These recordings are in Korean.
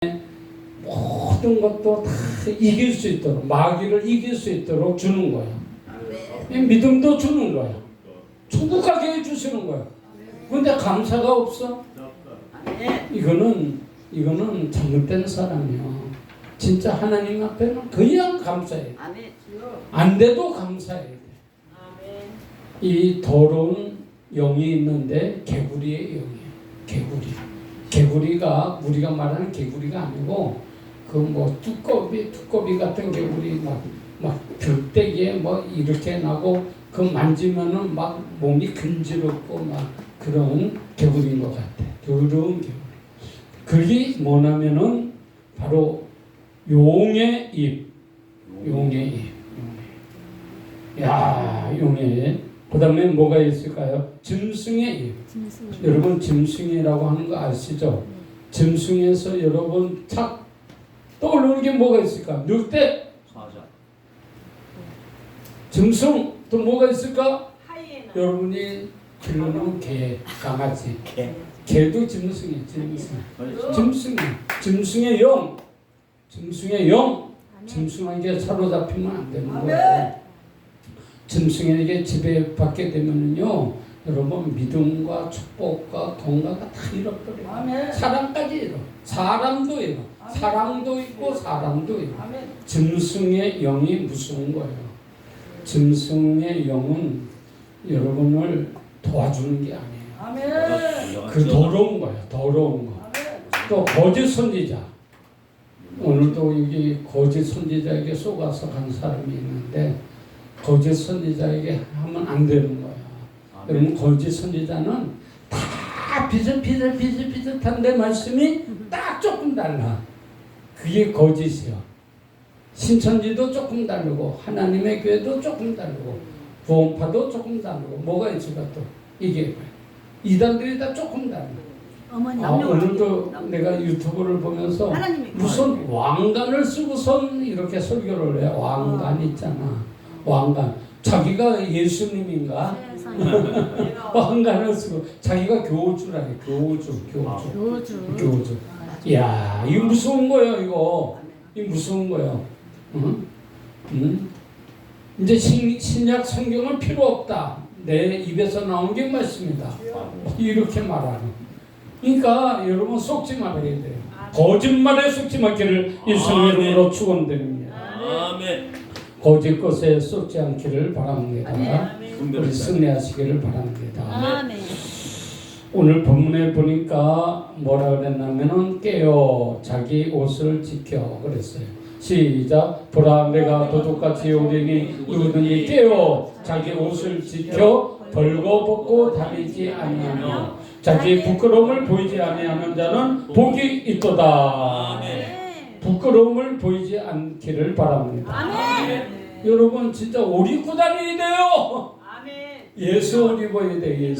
모든 것도 다 이길 수 있도록, 마귀를 이길 수 있도록 주는 거야. 믿음도 주는 거야. 천국 가게 해주시는 거야. 그런데 감사가 없어? 이거는 잘못된 사람이야. 진짜 하나님 앞에는 그냥 감사해야 돼. 안 돼도 감사해야 돼. 이 더러운 영이 있는데 개구리의 영이에요. 개구리가 우리가 말하는 개구리가 아니고 그 뭐 두꺼비 같은 개구리 막 벽대기에 뭐 이렇게 나고 그 만지면은 막 몸이 근지럽고 막 그런 개구리인 것 같아. 더러운 개구리. 그게 뭐냐면은 바로 용의 입. 야, 용의 입. 그 다음에 뭐가 있을까요? 짐승의 입. 여러분 짐승이라고 하는 거 아시죠? 짐승에서 여러분 착 떠오르는 게 뭐가 있을까? 늑대, 사자, 짐승, 또 뭐가 있을까? 하이에나. 여러분이 기르는 개, 강아지. 개도 짐승이에요. 짐승의 영. 짐승에게 사로잡히면 안 되는 거예요. 짐승에게 지배받게 되면요, 여러분 믿음과 축복과 건강가 다 잃어버려요. 사랑까지 잃어. 사람도 잃어. 사랑도 있고 사람도 잃어. 짐승의 영이 무서운 거예요. 짐승의 영은 여러분을 도와주는 게 아니에요. 그 더러운 거야. 더러운 거. 또 거짓 선지자. 오늘도 여기 거짓 선지자에게 속아서 간 사람이 있는데 거짓 선지자에게 하면 안 되는 거야. 여러분 거짓 선지자는 다 비슷비슷한데 말씀이 딱 조금 달라. 그게 거짓이야. 신천지도 조금 다르고 하나님의 교회도 조금 다르고 구원파도 조금 다르고 뭐가 있을까 또 이게 이단들이 다 조금 다르고. 오늘도 내가 유튜브를 보면서 무슨 왕관을 쓰고선 이렇게 설교를 해. 왕관 있잖아. 왕관. 자기가 예수님인가? 왕관을 쓰고 자기가 교주라 해. 교주. 야, 이거 무서운 거예요. 이거 무서운 거예요. 이제 신약 성경은 필요 없다. 내 입에서 나온 게 말씀이다. 이렇게 말하는. 그러니까 여러분 속지 말아야 돼요. 거짓말에 속지 말기를 예수님 이름으로 축원드립니다. 거짓 것에 속지 않기를 바랍니다. 우리 승리하시기를 바랍니다. 오늘 본문에 보니까 뭐라 그랬냐면은 깨어 자기 옷을 지켜 그랬어요. 시작. 보라 내가 도둑같이 오리니 누구든지 깨어 자기 옷을 지켜 벌거벗고 다니지 아니하며 자기 부끄러움을 보이지 아니하는 자는 복이 있도다. 부끄러움을 보이지 않기를 바랍니다. 여러분 진짜 옷 입고 다녀야 돼요. 예수 옷 입어야 돼.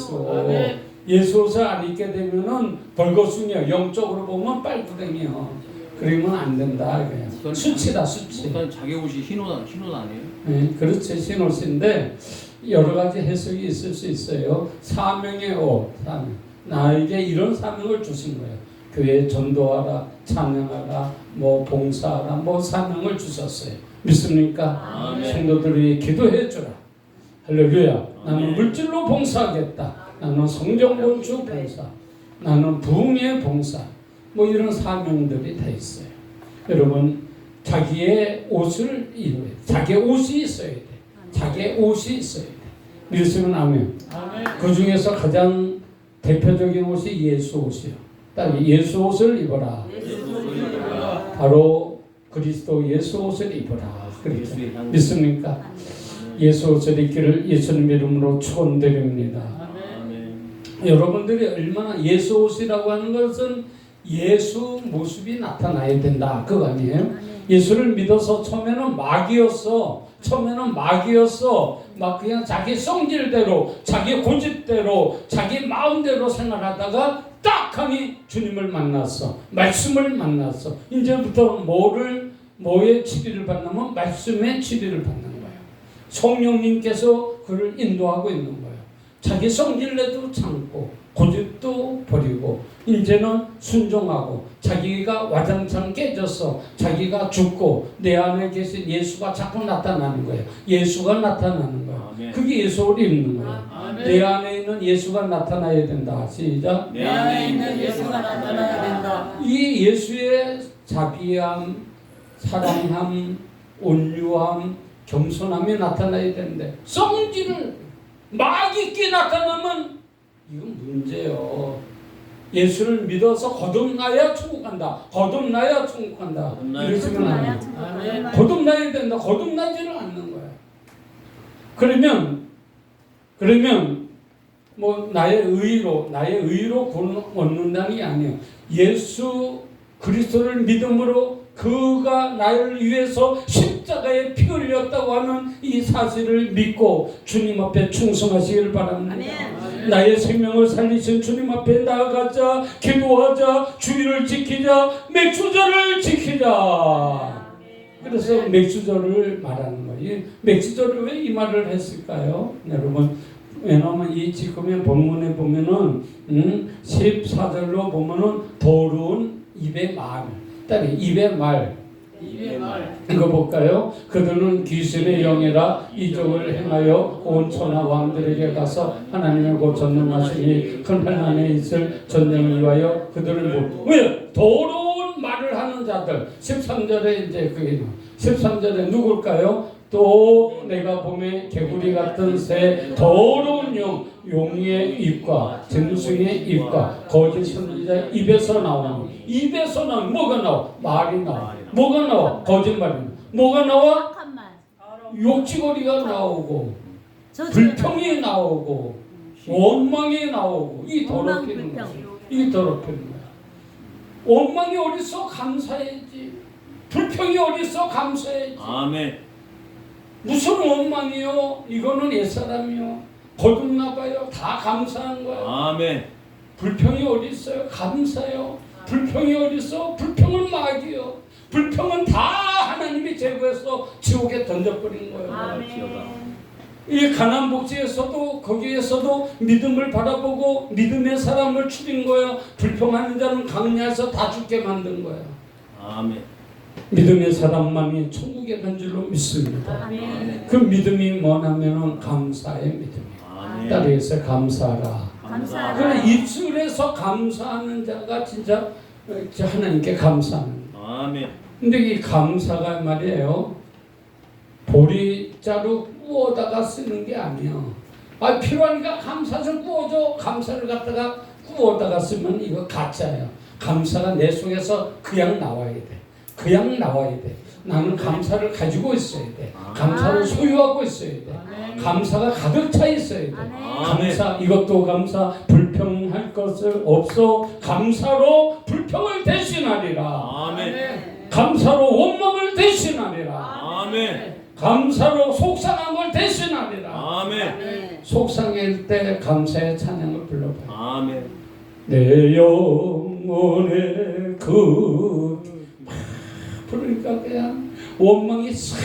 예수 옷을 안 입게 되면은 벌거숭이야. 영적으로 보면 빨구댕이야. 그러면 안 된다. 수치다 수치. 일단 자기 옷이 흰옷 아니에요? 네, 그렇죠. 흰 옷인데 여러 가지 해석이 있을 수 있어요. 사명의 옷, 사명. 나에게 이런 사명을 주신 거예요. 교회 전도하라, 찬양하라, 뭐 봉사하라, 뭐 사명을 주셨어요. 믿습니까? 성도들이 기도해 주라. 할렐루야. 나는 물질로 봉사하겠다. 나는 성경 건축 봉사. 나는 부흥의 봉사. 뭐 이런 사명들이 다 있어요. 여러분 자기의 옷을 입어야 돼. 자기의 옷이 있어야 돼. 자기의 옷이 있어야 돼. 믿으시면 아멘. 그 중에서 가장 대표적인 옷이 예수 옷이요. 딱 예수 옷을 입어라. 바로 그리스도 예수 옷을 입어라. 그렇죠. 믿습니까? 예수 옷을 입기를 예수님 이름으로 축원드립니다. 여러분들이 얼마나 예수 옷이라고 하는 것은 예수 모습이 나타나야 된다. 그거 아니에요? 예수를 믿어서 처음에는 마귀였어. 막 그냥 자기 성질대로, 자기 고집대로, 자기 마음대로 생활하다가 딱 하니 주님을 만났어. 말씀을 만났어. 이제부터 뭐의 치료를 받냐면 말씀의 치료를 받는 거예요. 성령님께서 그를 인도하고 있는 거예요. 자기 성질내도 참고 고집도 버리고 이제는 순종하고 자기가 와장창 깨져서 자기가 죽고 내 안에 계신 예수가 자꾸 나타나는 거예요. 예수가 나타나는 거예요. 아멘. 그게 예수를 입는 거예요. 아멘. 내 안에 있는 예수가 나타나야 된다. 시작. 내 안에 있는 예수가 나타나야 된다. 이 예수의 자비함, 사랑함, 온유함, 겸손함이 나타나야 되는데 성질을 막 있게 나타나면 이건 문제예요. 예수를 믿어서 거듭나야 천국 간다. 거듭나야 천국 간다. 이러시면 안 돼요. 아멘. 거듭나야 된다. 거듭나지를 않는 거야. 그러면 뭐 나의 의로 구원 얻는다는 게 아니에요. 예수 그리스도를 믿음으로 그가 나를 위해서 십자가에 피 흘렸다고 하는 이 사실을 믿고 주님 앞에 충성하시기를 바랍니다. 아멘. 나의 생명을 살리신 주님 앞에 나아가자, 기도하자, 주의를 지키자, 맥주절을 지키자. 그래서 맥주절을 말하는 거예요. 맥주절을 왜 이 말을 했을까요? 여러분, 왜냐하면 이 지금의 본문에 보면은 14절로 보면은 더러운 입의 말, 입의 말. 입의 말. 이거 볼까요? 그들은 귀신의 영이라 이적을 행하여 온 천하 왕들에게 가서 하나님의 곧 전능하시니 큰 판 안에 있을 전쟁을 위하여 그들을 왜? 더러운 말을 하는 자들. 13절에 이제 그게 13절에 누굴까요? 또 내가 봄에 개구리 같은 새 더러운 용의 입과 짐승의 입과 거짓 선지자의 입에서 나오는 뭐가 나와? 말이 나와. 뭐가 나와? 거짓말이 나와. 뭐가 나와? 욕지거리가 나오고 불평이 나오고 원망이 나오고 이 더럽히는 거야. 이 더럽히는 거야. 원망이 어딨어? 감사해야지. 불평이 어딨어? 감사해야지. 아멘. 무슨 원망이요? 이거는 옛사람이요. 거듭나봐요. 다 감사한 거야. 아멘. 불평이 어디 있어요? 감사요. 불평이 어디 있어? 불평은 막이요. 불평은 다 하나님이 제거해서 지옥에 던져버린 거예요. 이 가나안 복지에서도 거기에서도 믿음을 바라보고 믿음의 사람을 추린 거예요. 불평하는 자는 강야에서 다 죽게 만든 거예요. 아멘. 믿음의 사람만이 천국에 간 줄로 믿습니다. 아멘. 그 믿음이 뭐냐면은 감사의 믿음이에요. 아멘. 따라해서 감사하라. 감사하라. 그래 입술에서 감사하는 자가 진짜 하나님께 감사하는 거예요. 아멘. 근데 이 감사가 말이에요. 보리자루 구워다가 쓰는 게 아니에요. 필요하니까 감사 좀 구워줘. 감사를 갖다가 구워다가 쓰면 이거 가짜예요. 감사가 내 속에서 그냥 나와야 돼. 그냥 나와야 돼. 나는 감사를 가지고 있어야 돼. 감사를 소유하고 있어야 돼. 감사가 가득 차 있어야 돼. 감사, 이것도 감사, 불평할 것을 없어. 감사로 불평을 대신하리라. 아멘. 감사로 원망을 대신하리라. 아멘. 감사로 속상한 걸 대신하리라. 아멘. 속상할 때 감사의 찬양을 불러봐요. 아멘. 내 영혼의 그러니까 그냥 원망이 싹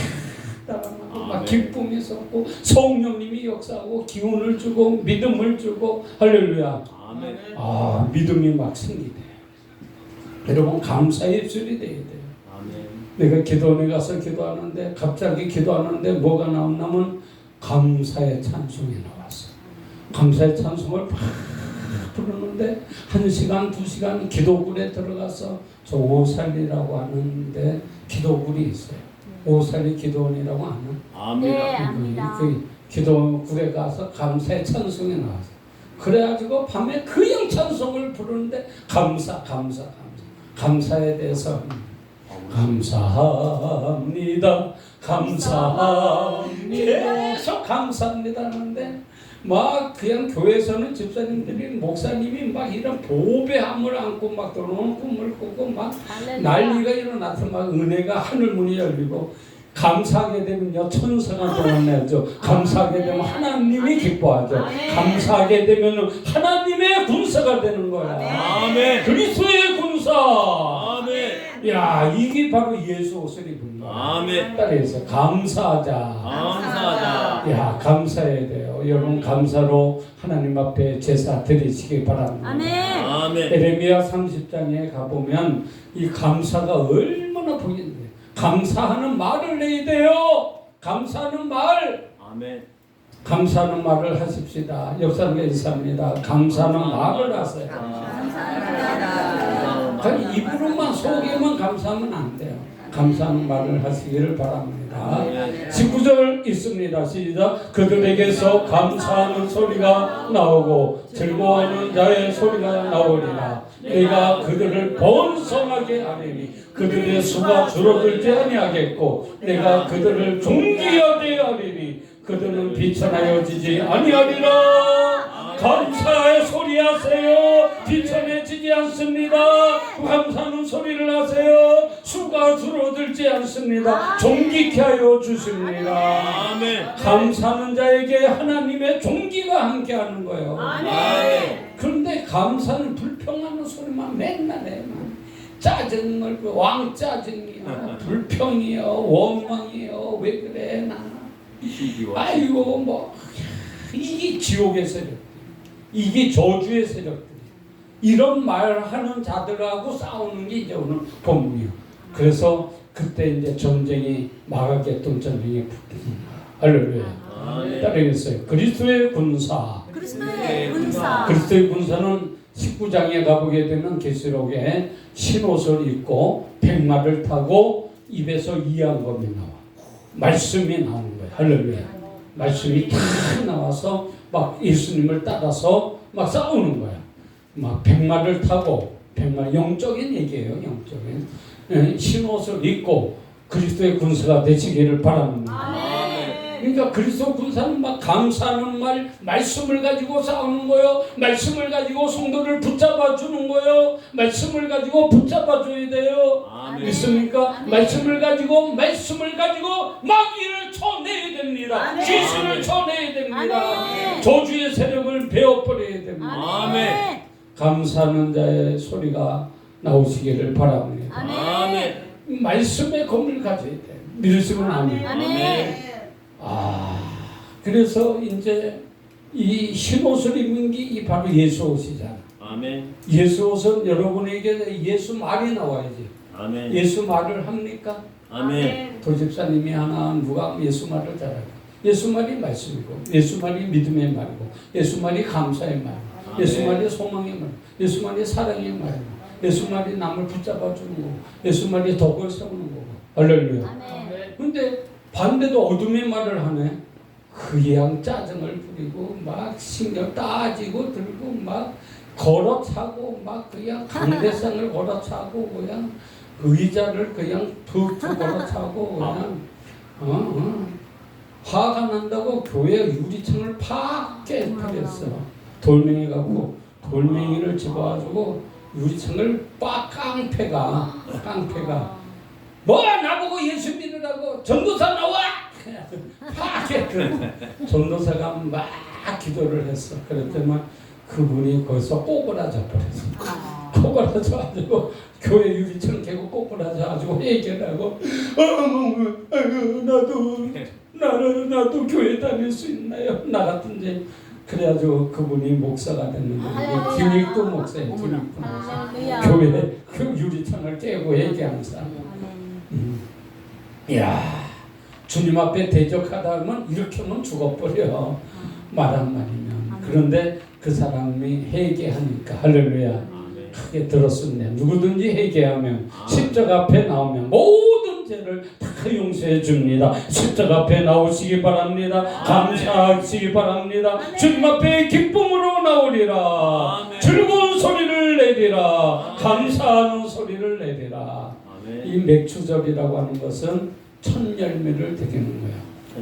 따라나고 막 기쁨이 솟고 성령님이 역사하고 기운을 주고 믿음을 주고 할렐루야. 아멘. 믿음이 막 생기대. 여러분 감사의 입술이 돼야 돼요. 아멘. 내가 기도원에 가서 기도하는데 갑자기 기도하는데 뭐가 나왔냐면 감사의 찬송이 나왔어. 감사의 찬송을 막 부르는데 1시간, 2시간 기도굴에 들어가서 저 오살리라고 하는데 기도굴이 있어요. 오살리 기도원이라고 아는? 아멘. 네, 압니다. 그 기도굴에 가서 감사의 찬송이 나왔어. 그래가지고 밤에 그냥 찬송을 부르는데 감사에 대해서 감사합니다. 계속 감사합니다 하는데 막 그냥 교회에서는 집사님들이 목사님이 막 이런 보배함을 안고 막 들어오는 꿈을 꾸고 막 난리가 일어나서 막 은혜가 하늘문이 열리고 감사하게 되면요 천사가 도망내죠. 감사하게 되면 하나님이 기뻐하죠. 감사하게 되면 하나님의 군사가 되는 거야. 아멘. 그리스도의 군사. 아멘. 야, 이게 바로 예수 옷을 입은 거야. 아멘. 따라해서 감사하자. 감사하다. 야, 감사해야 돼요. 여러분 감사로 하나님 앞에 제사 드리시기 바랍니다. 아멘. 에레미야 30장에 가보면 이 감사가 얼마나 보이는데 감사하는 말을 해야 돼요. 감사하는 말. 아멘. 감사하는 말을 하십시다. 역사는 인사합니다. 감사하는 말을 하세요. 그냥 입으로만 속에만 감사하면 안 돼요. 감사하는 말을 하시기를 바랍니다. 19절 있습니다. 시작. 그들에게서 감사하는 소리가 나오고 즐거워하는 자의 소리가 나오리라. 내가 그들을 번성하게 하리니 그들의 수가 줄어들지 아니하겠고 내가 그들을 존귀하게 하리니 그들은 비천하여지지 아니하리라. 감사의 소리 하세요. 비천해지지 않습니다. 감사하는 소리를 하세요. 수가 줄어들지 않습니다. 존귀케 하여 주십니다. 아멘. 감사하는 자에게 하나님의 존귀가 함께하는 거예요. 아멘. 그런데 감사는 불평하는 소리만 맨날 해요. 짜증을 왕짜증이요, 불평이요, 원망이요. 왜 그래 나? 아이고 뭐 이게 지옥의 세력, 이게 저주의 세력들. 이런 말하는 자들하고 싸우는 게 이제 오늘 본문이요. 그래서 그때 이제 전쟁이 마가겟돈 전쟁이 붙습니다. 할렐루야. 따르겠어요. 그리스도의 군사. 그리스도의 군사는 19장에 가보게 되면 계시록에 흰옷을 입고 백마를 타고 입에서 이양검이 나와. 말씀이 나오는 거예요. 할렐루야. 말씀이 다 나와서 막 예수님을 따라서 막 싸우는 거야. 막 백마를 타고, 백마 영적인 얘기예요. 영적인 흰옷을 입고 그리스도의 군사가 되시기를 바랍니다. 그러니까 그리스도 군사는 막 감사하는 말, 말씀을 가지고 싸우는 거요. 말씀을 가지고 성도를 붙잡아 주는 거요. 말씀을 가지고 붙잡아 줘야 돼요. 믿습니까? 말씀을 가지고 마귀를 쳐내야 됩니다. 귀신을 쳐내야 됩니다. 저주의 세력을 베어버려야 됩니다. 아멘. 감사하는 자의 소리가 나오시기를 바랍니다. 말씀의 검을 가져야 돼요. 믿으시면 아멘. 그래서 이제 이 흰옷을 입는 게 바로 예수 옷이잖아. 아멘. 예수 옷은 여러분에게 예수 말이 나와야지. 아멘. 예수 말을 합니까? 아멘. 도집사님이 하나 누가 예수 말을 잘할까? 예수 말이 말씀이고, 예수 말이 믿음의 말이고, 예수 말이 감사의 말, 예수 말이 소망의 말, 예수 말이 사랑의 말, 예수 말이 남을 붙잡아 주는 거고, 예수 말이 덕을 세우는 거고. 할렐루야. 근데 반대도 어둠의 말을 하네. 그냥 짜증을 부리고 막 신경 따지고 들고 막 걸어차고 막 그냥 강대상을 걸어차고 그냥 의자를 그냥 툭툭 걸어차고 그냥 화가 난다고 교회 유리창을 팍 깨뜨렸어. 돌멩이 갖고 돌멩이를 집어가지고 유리창을 빡 깡패가 뭐 나보고 예수 믿으라고 전도사 나와! 팍 깨뜨려. 전도사가 막 기도를 했어. 그랬더니 그분이 거기서 꼬꾸라져 버렸어. 꼬꾸라져 가지고 교회 유리창 깨고 꼬꾸라져 가지고 얘기하고 나도 교회 다닐 수 있나요? 나 같은 제 그래가지고 그분이 목사가 됐는데 김익도 목사예요. 김익도 목사. 교회 그 유리창을 깨고 얘기하는 사람. 이야, 주님 앞에 대적하다 하면 이렇게 하면 죽어버려. 말 한마디면. 그런데 그 사람이 회개하니까 할렐루야. 크게 들었습니다. 누구든지 회개하면 십자가 앞에 나오면 모든 죄를 다 용서해 줍니다. 십자가 앞에 나오시기 바랍니다. 감사하시기 바랍니다. 주님 앞에 기쁨으로 나오리라. 즐거운 소리를 내리라. 감사하는 소리를 내리라. 이 맥추절이라고 하는 것은 첫 열매를 드리는 거예요.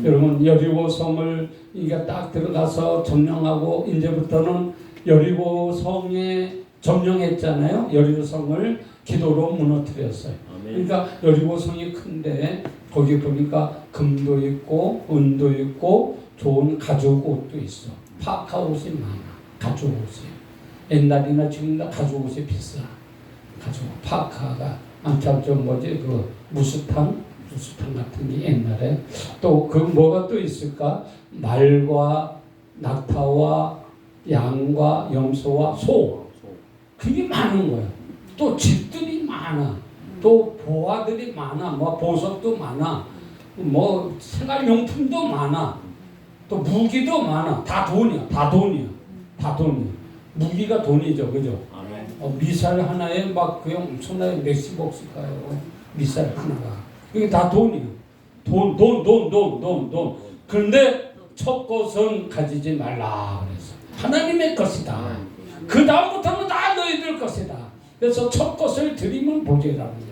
여러분 여리고 성을 이게 딱 들어가서 점령하고 이제부터는 여리고 성에 점령했잖아요. 여리고 성을 기도로 무너뜨렸어요. 그러니까 여리고 성이 큰데 거기 보니까 금도 있고 은도 있고 좋은 가죽 옷도 있어. 파카 옷이 많아. 가죽 옷이. 옛날이나 지금도 가죽 옷이 비싸. 가죽 파카가 좀 뭐지 그 무수탕 같은 게 옛날에 또 그 뭐가 또 있을까? 말과 낙타와 양과 염소와 소 그게 많은 거야. 또 집들이 많아. 또 보화들이 많아. 뭐 보석도 많아. 뭐 생활용품도 많아. 또 무기도 많아. 다 돈이야. 다 돈이야. 다 돈이야. 무기가 돈이죠, 그죠? 아멘. 미사일 하나에 막 그냥 엄청나게 몇십억씩 가요. 미사일 하나가. 이게 다 돈이야. 돈. 그런데 첫 것은 가지지 말라 그랬어. 하나님의 것이다. 그 다음부터는 다 너희들 것이다. 그래서 첫 것을 드리면 복이라는 거야.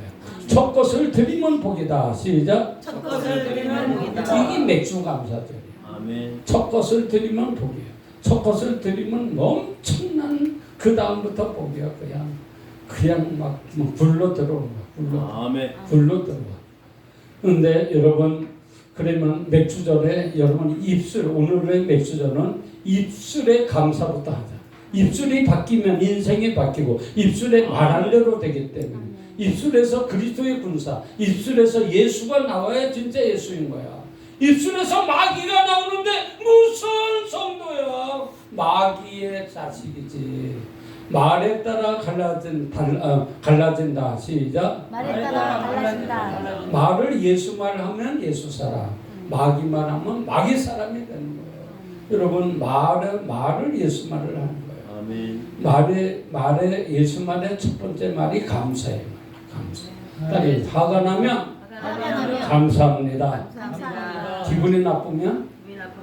첫 것을 드리면 복이다. 시작. 첫 것을 드리면 복이다. 이게 맥주 감사절이야. 아멘. 첫 것을 드리면 복이야. 첫 것을 드리면 엄청난 그 다음부터 복이야. 그냥 막 굴러 들어오는 거야. 아멘. 굴러 들어와. 근데 여러분 그러면 맥주절에 여러분 입술 오늘의 맥주절은 입술의 감사부터 하자. 입술이 바뀌면 인생이 바뀌고 입술에 말한 대로 되기 때문에 입술에서 그리스도의 군사 입술에서 예수가 나와야 진짜 예수인 거야. 입술에서 마귀가 나오는데 무슨 성도야. 마귀의 자식이지. 말에 따라 갈라진다. 시작. 말에 따라 달라진다. 말을 예수 말하면 예수 사람, 마귀 말하면 마귀 사람이 되는 거예요. 여러분 말을 예수 말을 하는 거예요. 아멘. 말에 예수 말의 첫 번째 말이 감사예요. 감사. 딸이 화가 나면 감사합니다. 감사합니다. 기분이 나쁘면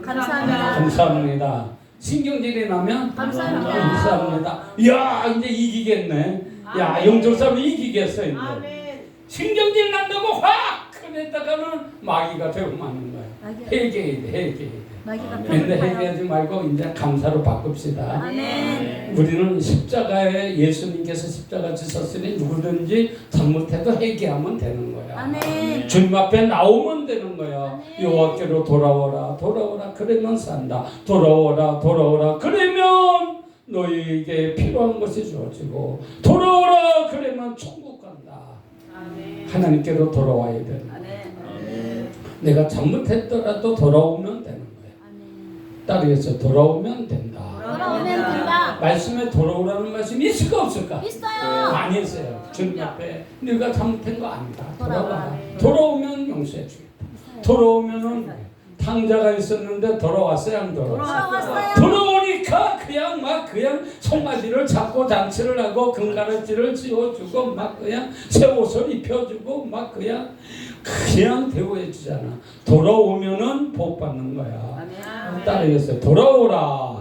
감사합니다. 감사합니다. 신경질이 나면 감사합니다. 감사합니다. 야 이제 이기겠네. 야 영조사는 이기겠어 이제. 신경질 난다고 확 그랬다가는 마귀가 되고 마는 거야. 회개해야 돼. 마귀가 근데 회개하지 말고 이제 감사로 바꿉시다. 아멘. 우리는 십자가에 예수님께서 십자가 지셨으니 누구든지 잘못해도 회개하면 되는 거야. 아멘. 주님 앞에 나오면 되는 거야. 아멘. 여호와께로 돌아오라. 그러면 산다. 돌아오라. 그러면 너희에게 필요한 것이 주어지고 돌아오라. 그러면 천국 간다. 하나님께로 돌아와야 되는 거야. 내가 잘못했더라도 돌아오면 되는 거야. 따르겠어. 돌아오면 된다. 돌아오면 된다. 말씀에 돌아오라는 말씀이 있을까 없을까? 있어요. 많이 있어요. 주님 앞에 네가 잘못한 거 아니다. 돌아와. 돌아와. 돌아오면 용서해 주겠다. 돌아오면은 탕자가 있었는데 돌아왔어요, 안 돌아왔어요? 돌아왔어요. 돌아오니까 그냥 송아지를 잡고 잔치를 하고 금가르치를 씌워주고 막 그냥 새 옷을 입혀주고 막 그냥 대우해 주잖아. 돌아오면은 복 받는 거야. 따르겠어요. 돌아오라.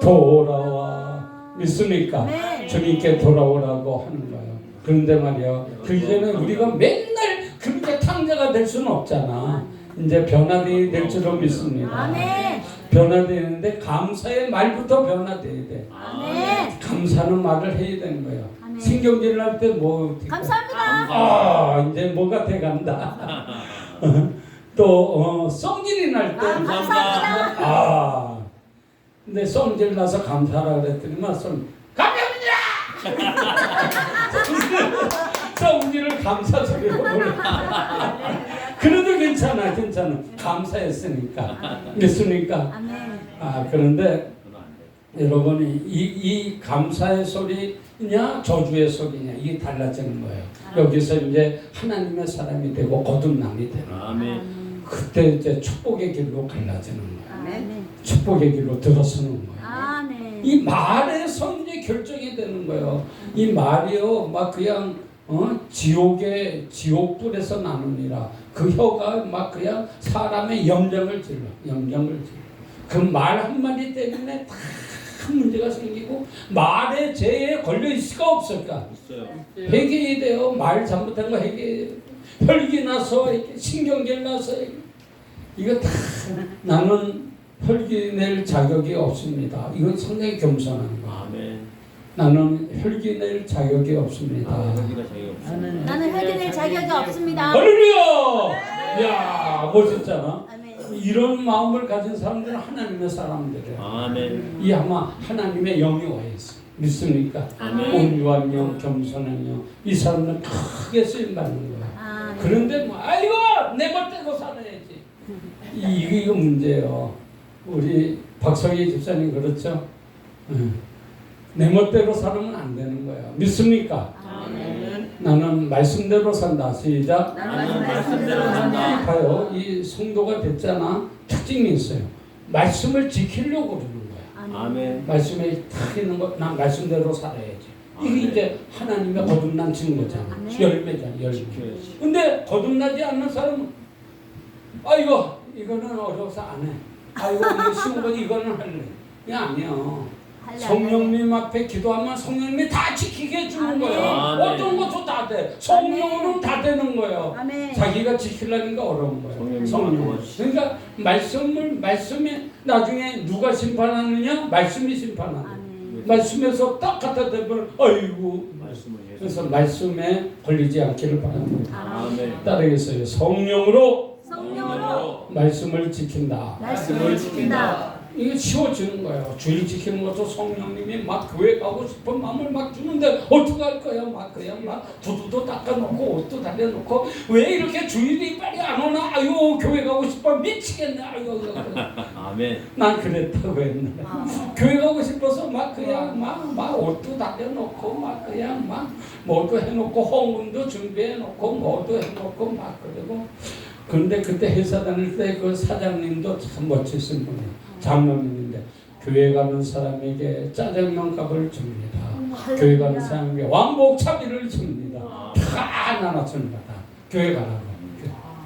돌아와. 믿습니까? 네. 주님께 돌아오라고 하는 거예요. 그런데 말이야. 그 이전에 우리가 맨날 그렇게 탕자가 될 수는 없잖아. 이제 변화되어야 될 줄로 믿습니다. 아멘. 변화되는데 감사의 말부터 변화돼야 돼. 아멘. 감사는 말을 해야 되는 거예요. 아멘. 신경질 날 때 뭐 감사합니다. 이제 뭐가 돼간다. 또 성질이 날 때 감사합니다. 근데 성질 나서 감사하라 그랬더니만 감사합니다. 성질을 감사 소리로 불러. 그래도 괜찮아. 감사했으니까. 믿습니까? 아멘. 그런데 여러분이 이 감사의 소리냐 저주의 소리냐 이게 달라지는 거예요. 여기서 이제 하나님의 사람이 되고 거듭남이 되는 거예요. 아멘. 그때 이제 축복의 길로 갈라지는 거예요. 아멘. 축복의 길로 들어서는 거예요. 아멘. 이 말에서 이제 결정이 되는 거예요. 이 말이요 막 그냥 지옥불에서 나누니라. 그 혀가 막 그냥 사람의 염령을 질러. 그 말 한마디 때문에 다 문제가 생기고 말의 죄에 걸려 있을까 없을까? 있어요. 회개해야 돼요. 말 잘못한 거 회개해야 돼요. 혈기 나서 신경질 나서 이거 다 나는 혈기 낼 자격이 없습니다. 이건 상당히 겸손한 거. 아멘. 나는 혈기 낼 자격이 없습니다. 여기가 자기가 없습니다. 나는 회개될 자격이 없습니다. 할렐루야! 야 멋있잖아. 아멘. 이런 마음을 가진 사람들은 하나님의 사람들이에요. 아멘. 이 아마 하나님의 영이 와 있어. 믿습니까? 아멘. 온유한 영, 겸손한 영. 이 사람은 크게 쓰임 받는 거야. 아, 네. 그런데 뭐 아이고 내 멋대로 살아야지. 이거 문제예요. 우리 박성희 집사님 그렇죠? 내 멋대로 살면 안 되는 거예요. 믿습니까? 아멘. 나는 말씀대로 산다. 시작. 나는 말씀대로 산다. 봐요. 이 성도가 됐잖아. 특징이 있어요. 말씀을 지키려고 그러는 거야. 아멘. 말씀에 탁 있는 거, 난 말씀대로 살아야지. 이게 아멘. 이제 하나님의 거듭난 증거잖아. 아멘. 열매잖아, 열매. 지켜야지. 근데 거듭나지 않는 사람은, 아이고, 이거는 어려워서 안 해. 아이고, 이거 쉬운 거 이거는 할래. 이게 아니야. 성령님 앞에 기도하면 성령님이 다 지키게 해주는 아멘. 거예요. 아멘. 어떤 것도 다 돼. 성령은 다 되는 거예요. 아멘. 자기가 지키려니까 어려운 거예요. 성령님 성령. 도와주시죠. 그러니까 말씀에 나중에 누가 심판하느냐? 말씀이 심판하는. 아멘. 말씀에서 딱 갖다 대면 아이고. 말씀을 그래서 말씀에 걸리지 않기를 바랍니다. 아멘. 따르겠어요. 성령으로 성령으로 말씀을 지킨다. 말씀을 지킨다. 이게 쉬워지는 거예요. 주일 지키는 것도 성령님이 막 교회 가고 싶은 마음을 막 주는데 어떡할 거야? 막 그냥 막 구두도 닦아놓고 옷도 달려놓고 왜 이렇게 주일이 빨리 안 오나? 아유 교회 가고 싶어 미치겠네. 아유 아멘. 난 그랬다고 했는데 교회 가고 싶어서 막 그냥 막 옷도 달려놓고 막 그냥 막 뭐도 해놓고 홍문도 준비해놓고 뭐도 해놓고 막 그러고 근데 그때 회사 다닐 때 그 사장님도 참 멋지신 분이에요. 장로님인데 교회 가는 사람에게 짜장면 값을 줍니다. 교회 가는 사람에게 왕복 차비를 줍니다. 다 나눠주는 거다. 교회 가라고.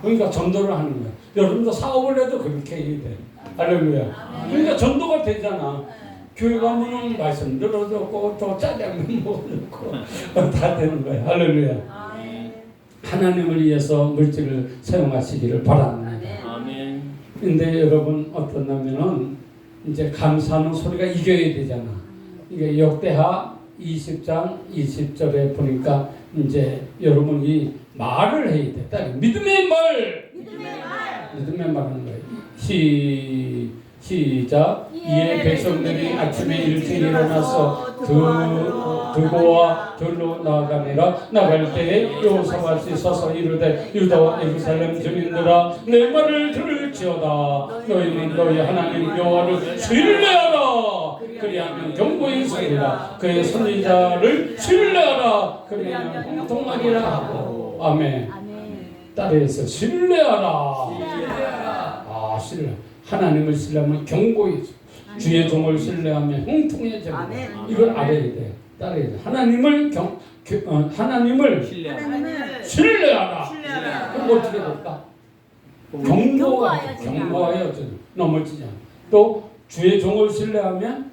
그러니까 전도를 하는 거야. 여러분도 사업을 해도 그렇게 해야 돼. 할렐루야. 그러니까 전도가 되잖아. 교회 가면은 말씀 들어줬고 또 짜장면 먹어줬고 다 되는 거야. 할렐루야. 하나님을 위해서 물질을 사용하시기를 바랍니다. 아멘. 근데 여러분 어떠냐면은 이제 감사하는 소리가 이겨야 되잖아. 이게 역대하 20장 20절에 보니까 이제 여러분이 말을 해야 돼. 딱 믿음의 말. 믿음의 말하는 거예요. 시작. 이에 백성들이 아침에 일찍 일어나서 드고와 들로 나아가니라. 나갈 때에 여호사밧이 서서 이르되 유다와 예루살렘 주민들아 내 말을 들을지어다. 너희는 너희 하나님 여호와를 신뢰하라. 그리하면 경고히 서리라. 그의 선지자를 신뢰하라. 그리하면 형통하리라 하고. 아멘. 따라해서 신뢰하라. 신뢰. 하나님을 신뢰하면 경고히 주의 종을 신뢰하면 형통해져. 이걸 알아야 돼. 따라야 돼. 하나님을 하나님을 신뢰하라. 그럼 어떻게 될까? 경고하여 넘어지지 않아. 또 주의 종을 신뢰하면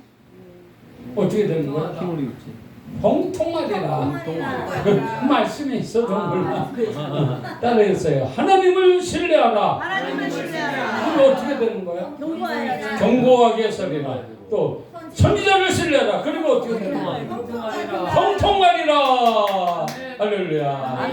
어떻게 되는 거야? 힘을 입지. 형통하리라. 그 말씀에 있어 정말. 따라했어요. 하나님을 신뢰하라. 그럼 어떻게 되는 거야? 경고하게 해서리라. 또 선지자를 신뢰하라. 그리고 어떻게 되는 거야? 형통하리라. 할렐루야.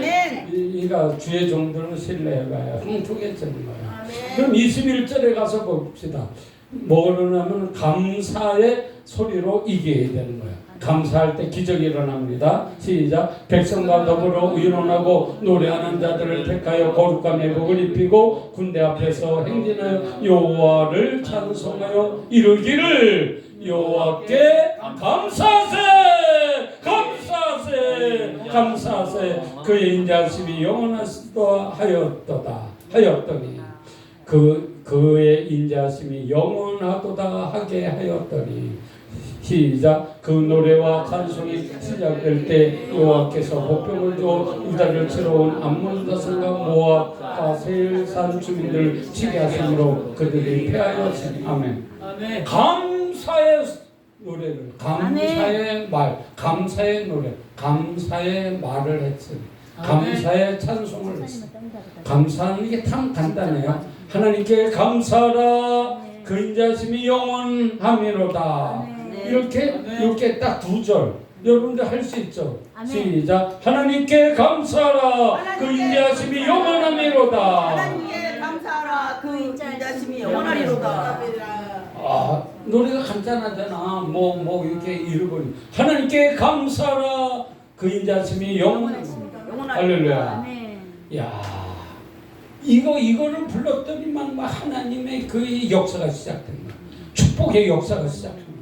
이가 주의 종들을 신뢰해봐야 형통해지는 거야. 그럼 21절에 가서 봅시다. 뭐냐면 감사의 소리로 이겨야 되는 거야. 감사할 때 기적이 일어납니다. 시작. 백성과 더불어 의논하고 노래하는 자들을 택하여 거룩한 예복을 입히고 군대 앞에서 행진하여 여호와를 찬송하여 이르기를 여호와께 감사하세 감사하세 감사하세. 그의 인자하심이 영원하시다 하였더니 그의 인자하심이 영원하도다 하게 하였더니 시작. 그 노래와 찬송이 시작될 때 여호와께서 복병을 주어 유다를 치러 온 암몬 자손과 모압과 세일산 주민들을 치게 하심으로 그들이 패하였으니 아멘. 감사의 노래를 감사의 말 감사의 노래 감사의 말을 했으니 감사의 찬송을 했습니다. 감사하는 게 참 간단해요. 하나님께 감사하라. 그 인자심이 영원함이로다. 이렇게 딱 두 절 여러분들 할 수 있죠. 시작. 하나님께 감사하라. 그 인자심이 영원함이로다. 하나님께 감사하라. 그 인자심이 영원하리로다. 노래가 간단하잖아. 뭐 이렇게 잃어버린 하나님께 감사라 그 인자심이 영원하십니다. 할렐루야. 아멘. 야, 이거를 불렀더니만 막 하나님의 그 역사가 시작된 거야. 축복의 역사가 시작된 거야.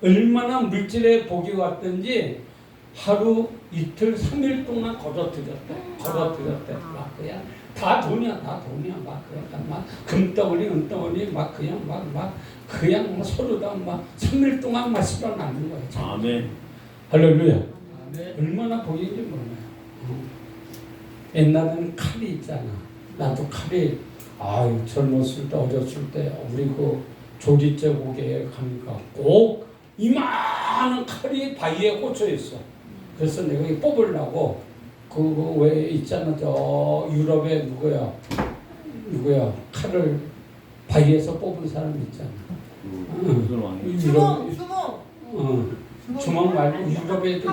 얼마나 물질의 복이 왔든지 하루 이틀 3일 동안 걸어들였대. 막 그냥 다 돈이야 막 그냥 막 금덩어리 은덩어리 막 그냥 그냥 서로 다 막 3일 동안 막 실어나는 거야. 아멘. 할렐루야. 얼마나 복인지 몰라요. 옛날에는 칼이 있잖아. 나도 칼이 젊었을 때 어렸을 때 우리 그 조리째 고개에 가니까 꼭 이만한 칼이 바위에 꽂혀 있어. 그래서 내가 이 뽑으려고 그 왜 있잖아 저 유럽에 누구야 칼을 바위에서 뽑은 사람 있잖아. 유럽 주먹 말고 유럽에 좀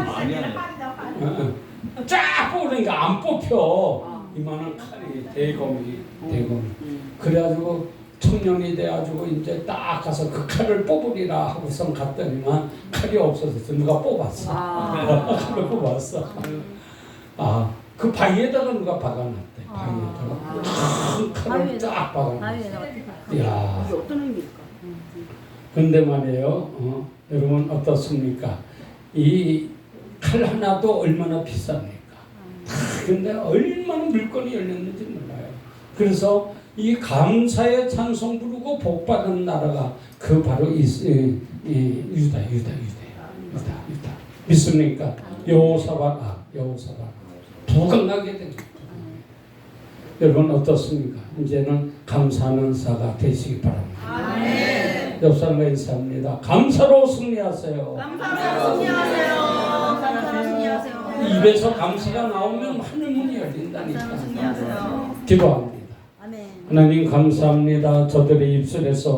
쫙 뽑으니까 안 뽑혀. 이만한 칼이 대검이. 그래가지고 청년이 돼가지고 이제 딱 가서 그 칼을 뽑으리라 하고선 갔더니만 칼이 없어서 누가 뽑았어. 칼을 뽑았어. 그 바위에다가 누가 박아놨대. 바위에다가 큰 칼을 쫙 박아놨어. 야. 어떤 의미일까? 근데 말이에요. 여러분 어떻습니까? 이 칼 하나도 얼마나 비쌉니까? 근데 얼마나 물건이 열렸는지 몰라요. 그래서 이 감사의 찬송 부르고 복 받은 나라가 그 바로 유다. 믿습니까? 여호사밧 부강하게 된 겁니다. 여러분 어떻습니까? 이제는 감사하는 사가 되시기 바랍니다. 아멘. 옆 사람과 인사합니다. 감사로 승리하세요. 감사로 승리하세요. 감사로 승리하세요. 입에서 감사가 나오면 하늘문이 열린다니까. 감사로 승리하세요. 기도합니다. 아멘. 하나님 감사합니다. 저들의 입술에서